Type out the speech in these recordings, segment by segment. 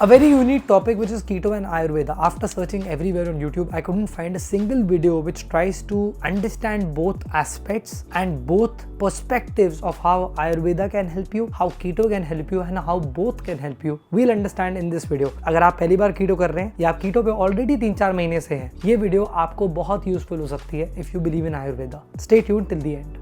A very unique topic, which is keto and Ayurveda. After searching everywhere on YouTube, I couldn't find a single video which tries to understand both aspects and both perspectives of how Ayurveda can help you, how keto can help you, and how both can help you. We'll understand in this video. अगर आप पहली बार keto कर रहे हैं या आप keto पे already 3-4 महीने से हैं, ये वीडियो आपको बहुत यूजफुल हो सकती है if you believe in Ayurveda. Stay tuned till the end.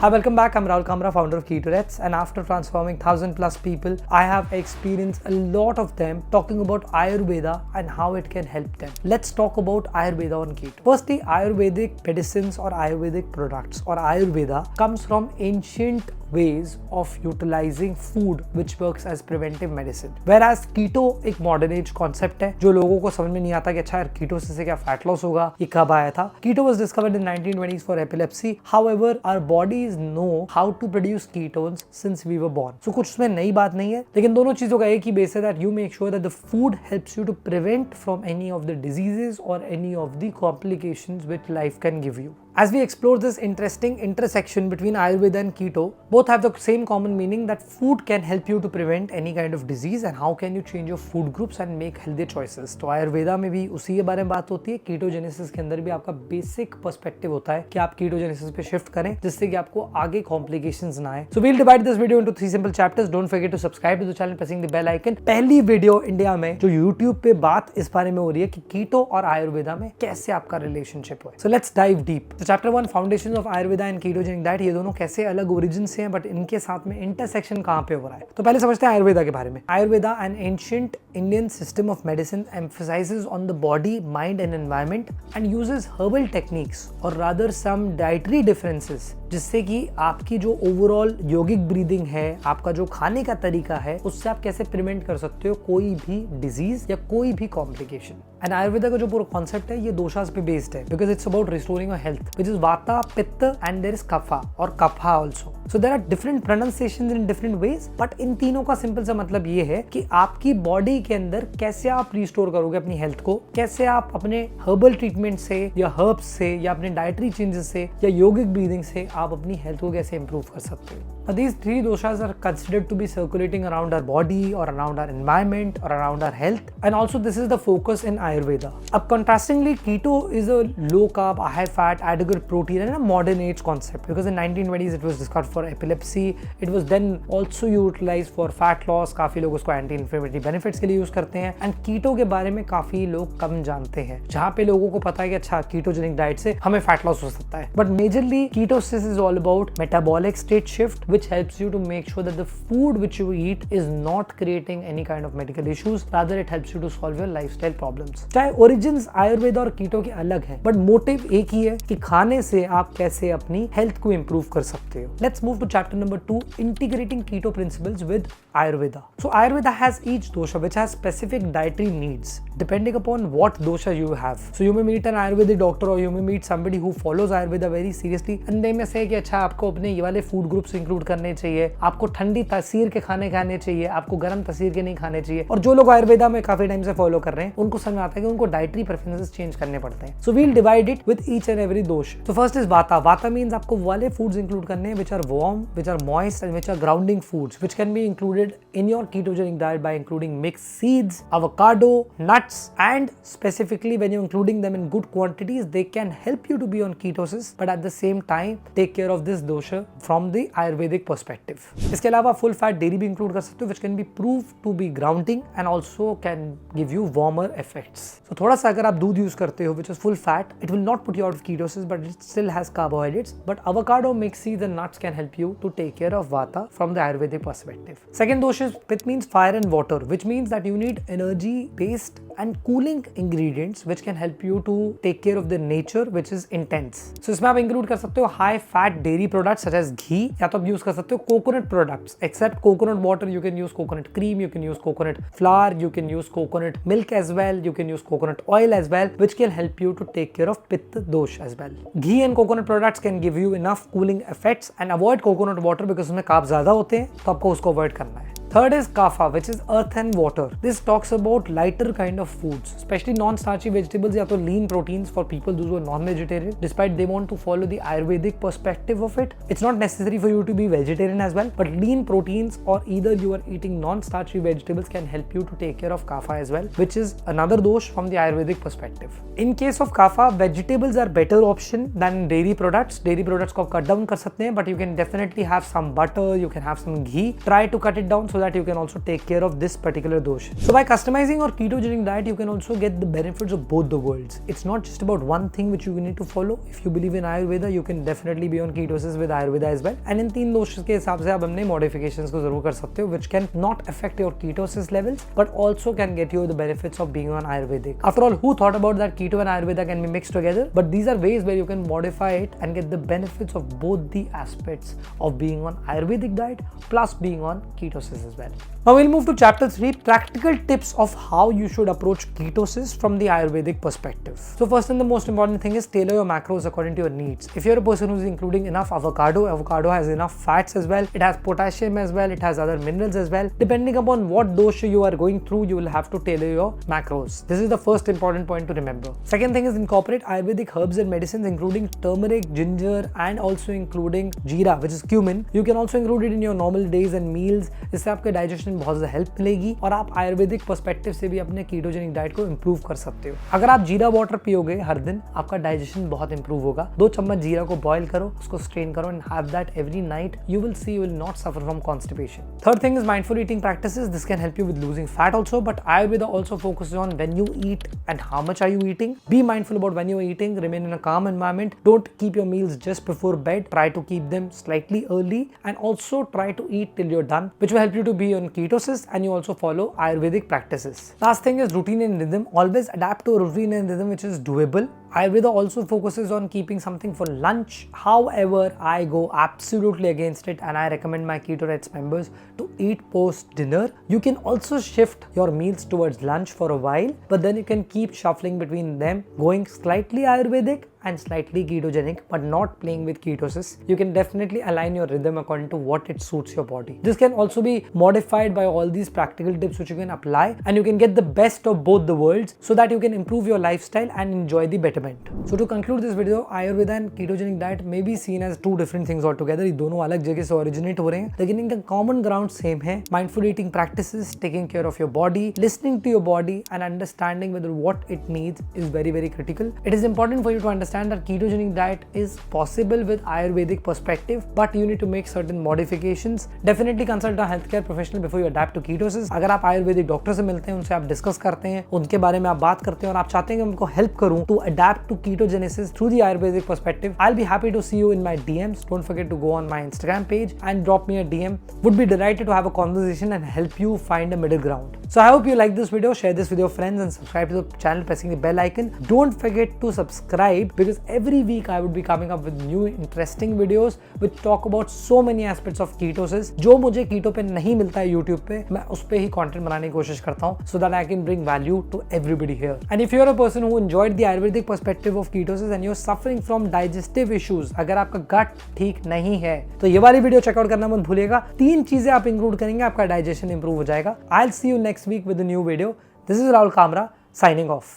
Hi, welcome back. I'm Rahul Kamra, founder of KetoRets, and after transforming 1,000+ people, I have experienced a lot of them talking about Ayurveda and how it can help them. Let's talk about Ayurveda on keto. Firstly, Ayurvedic medicines or Ayurvedic products or Ayurveda comes from ancient ways of utilizing food which works as preventive medicine. Whereas keto एक modern age concept है जो लोगों को समझ में नहीं आता कि अच्छा यार keto से क्या fat loss होगा, ये कब आया था. Keto was discovered in 1920s for epilepsy. However, our bodies know how to produce ketones since we were born. So कुछ उसमें नई बात नहीं है, लेकिन दोनों चीजों का एक ही बेस है that you make sure that the food helps you to prevent from any of the diseases or any of the complications which life can give you. As we explore this interesting intersection between Ayurveda and keto, both have the same common meaning that food can help you to prevent any kind of disease and how can you change your food groups and make healthy choices. तो Ayurveda में भी उसी के बारे में बात होती है. Ketogenesis के अंदर भी आपका बेसिक पर्सपेक्टिव होता है कि आप Ketogenesis पे शिफ्ट करें जिससे कि आपको आगे complications ना आए. So we'll divide this video into 3 simple chapters. Don't forget to subscribe to the channel pressing the bell icon. पहली वीडियो इंडिया में जो YouTube पे बात इस बारे में हो रही है कि कीटो और आयुर्वेदा में कैसे आपका रिलेशनशिप है. So let's dive deep. Chapter 1 foundation of Ayurveda and ketogenic diet, ये दोनों कैसे अलग ओरिजिन से हैं बट इनके साथ में इंटरसेक्शन कहां पे हो रहा है. तो पहले समझते हैं आयुर्वेदा के बारे में. Ayurveda N ancient Indian system of medicine emphasises on the body, mind and environment and uses herbal techniques और रादर सम डाइटरी डिफरेंसेस जिससे कि आपकी जो ओवरऑल योगिक ब्रीदिंग है, आपका जो खाने का तरीका है, उससे आप कैसे प्रिवेंट कर सकते हो कोई भी डिजीज या कोई भी कॉम्प्लिकेशन. एंड आयुर्वेदा का जो पूरा कॉन्सेप्ट है ये दोषास पे बेस्ड है because it's about restoring your health which is vata, pitta and there is kapha और kapha also. So there are different pronunciations in different ways but in तीनों का सिंपल सा मतलब ये है कि आपकी बॉडी के अंदर कैसे आप रिस्टोर करोगे अपनी हेल्थ को, कैसे आप अपने हर्बल ट्रीटमेंट से या हर्ब्स से या अपने डाइटरी चेंजेस से या योगिक ब्रीदिंग से आप अपनी हेल्थ को कैसे इंप्रूव कर सकते हो. These 3 doshas are considered to be circulating around our body or around our environment or around our health, and also this is the focus in Ayurveda. Up contrastingly, keto is a low carb, high fat, adequate protein and a modern age concept because in 1920s it was discovered for epilepsy. It was then also utilized for fat loss. काफी लोग उसको anti inflammatory benefits के लिए use करते हैं and कीटो के बारे में काफी लोग कम जानते हैं. जहाँ पे लोगों को पता है कि अच्छा कीटोजेनिक डाइट से हमें फैट लॉस हो सकता है, but majorly ketosis is all about metabolic state shift which helps you to make sure that the food which you eat is not creating any kind of medical issues, rather it helps you to solve your lifestyle problems. चाहे origins Ayurveda और कीटो के अलग हैं but motive एक ही है कि खाने से आप कैसे अपनी हेल्थ को improve कर सकते हो. Let's move to chapter number 2, integrating keto principles with Ayurveda. So Ayurveda has each dosha which has specific dietary needs depending upon what dosha you have. So you may meet an Ayurvedic doctor or you may meet somebody who follows Ayurveda very seriously and they may say कि अच्छा आपको अपने ये वाले food groups include करने चाहिए, आपको ठंडी तासीर के खाने खाने चाहिए, आपको गर्म तासीर के नहीं खाने चाहिए. और जो लोग आयुर्वेदा में काफी टाइम से फॉलो कर रहे हैं उनको समझ आता है कि उनको डाइटरी प्रेफरेंसेस चेंज करने पड़ते हैं. So we'll divide it with each and every dosha. तो फर्स्ट इज वाता. वाता मींस आपको वाले फूड्स इंक्लूड करने हैं which are warm, which are moist and which are grounding foods which can be included in your ketogenic diet by including mixed seeds, avocado, nuts, and specifically when you're including them in good quantities, they can help you to be on ketosis, but at the same time take care of this dosha from the Ayurvedic perspective. इसके अलावा full fat dairy भी include कर सकते हो which can be proved to be grounding and also can give you warmer effects. So थोड़ा सा अगर आप दूध यूज करते हो which is full fat, it will not put you out of ketosis but it still has carbohydrates. But avocado, mixed seeds and nuts can help you to take care of vata from the Ayurvedic perspective. Second dosha Pith means fire and water, which means that you need energy based and cooling ingredients which can help you to take care of the nature which is intense. So इसमें आप include कर सकते हो high fat dairy products such as ghee, या तो आप use कर सकते हो coconut products. Except coconut water, you can use coconut cream, you can use coconut flour, you can use coconut milk as well, you can use coconut oil as well, which can help you to take care of pitta dosh as well. Ghee and coconut products can give you enough cooling effects and avoid coconut water because उसमें carb ज्यादा होते हैं तो आपको उसको avoid करना है. Third is kapha, which is earth and water. This talks about lighter kind of foods, especially non-starchy vegetables या तो lean proteins for people those who are non-vegetarian. Despite they want to follow the Ayurvedic perspective of it, it's not necessary for you to be vegetarian as well. But lean proteins or either you are eating non-starchy vegetables can help you to take care of kapha as well, which is another dosh from the Ayurvedic perspective. In case of kapha, vegetables are better option than dairy products. Dairy products को cut down कर सकते हैं, but you can definitely have some butter, you can have some ghee. Try to cut it down so that you can also take care of this particular dosh. So by customizing your ketogenic diet, you can also get the benefits of both the worlds. It's not just about one thing which you need to follow. If you believe in Ayurveda, you can definitely be on ketosis with Ayurveda as well. And इन तीन दोषों के हिसाब से आप अपने modifications को जरूर कर सकते हो, which can not affect your ketosis levels, but also can get you the benefits of being on Ayurvedic. After all, who thought about that keto and Ayurveda can be mixed together? But these are ways where you can modify it and get the benefits of both the aspects of being on Ayurvedic diet plus being on ketosis as well. Now we'll move to chapter 3, practical tips of how you should approach ketosis from the Ayurvedic perspective. So first and the most important thing is tailor your macros according to your needs. If you're a person who's including enough avocado has enough fats as well, it has potassium as well, it has other minerals as well. Depending upon what dosha you are going through, you will have to tailor your macros. This is the first important point to remember. Second thing is incorporate Ayurvedic herbs and medicines including turmeric, ginger and also including jeera, which is cumin. You can also include it in your normal days and meals. इससे आपके digestion में बहुत ज़्यादा help मिलेगी और आप Ayurvedic perspective से भी अपने कीटोजेनिक डाइट को इंप्रूव कर सकते हो। अगर आप जीरा वाटर पियोगे हर दिन, आपका डाइजेशन बहुत इंप्रूव होगा। 2 चम्मच जीरा को बॉईल करो, उसको स्ट्रेन करो and have that every night. You will see you will not suffer from constipation. Third thing is mindful eating practices. This can help you with losing fat also, but Ayurveda also focuses on when you eat and how much are you eating. Be mindful about when you are eating. Remain in a calm environment. Don't keep your meals just before bed. Try to keep them slightly early and also try to eat till you're done, which will help you to be on ketosis and you also follow Ayurvedic practices. Last thing is routine and rhythm. Always adapt to a routine and rhythm which is doable. Ayurveda also focuses on keeping something for lunch. However, I go absolutely against it and I recommend my Keto Reds members to eat post dinner. You can also shift your meals towards lunch for a while, but then you can keep shuffling between them, going slightly Ayurvedic and slightly ketogenic, but not playing with ketosis. You can definitely align your rhythm according to what it suits your body. This can also be modified by all these practical tips which you can apply, and you can get the best of both the worlds so that you can improve your lifestyle and enjoy the betterment. So to conclude this video, Ayurveda and ketogenic diet may be seen as two different things altogether. ये दोनों अलग जगह से originate हो रहे हैं, लेकिन इनका common ground same है. Mindful eating practices, taking care of your body, listening to your body and understanding whether what it needs is very, very critical. It is important for you to understand that ketogenic diet is possible with Ayurvedic perspective, but you need to make certain modifications. Definitely consult a healthcare professional before you adapt to ketosis. अगर आप Ayurvedic doctor से मिलते हैं, उनसे आप discuss करते हैं, उनके बारे में आप बात करते हैं और आप चाहते हैं कि उनको हेल्प करूं to adapt to ketogenesis through the Ayurvedic perspective, I'll be happy to see you in my DMs. Don't forget to go on my Instagram page and drop me a DM. Would be delighted to have a conversation and help you find a middle ground. So I hope you like this video. Share this with your friends and subscribe to the channel pressing the bell icon. Don't forget to subscribe because every week I would be coming up with new interesting videos which talk about so many aspects of ketosis. जो मुझे keto पे नहीं मिलता है YouTube पे, मैं उस पे ही content बनाने की कोशिश करता हूँ so that I can bring value to everybody here. And if you're a person who enjoyed the Ayurvedic perspective of ketosis and you're suffering from digestive issues, अगर आपका gut ठीक नहीं है तो ये वाली वीडियो चेकआउट करना मत भूलिएगा. 3 चीजें आप इंक्लूड करेंगे, आपका डाइजेशन इंप्रूव हो जाएगा. I'll see you next week with a new video. This is Rahul Kamra signing off.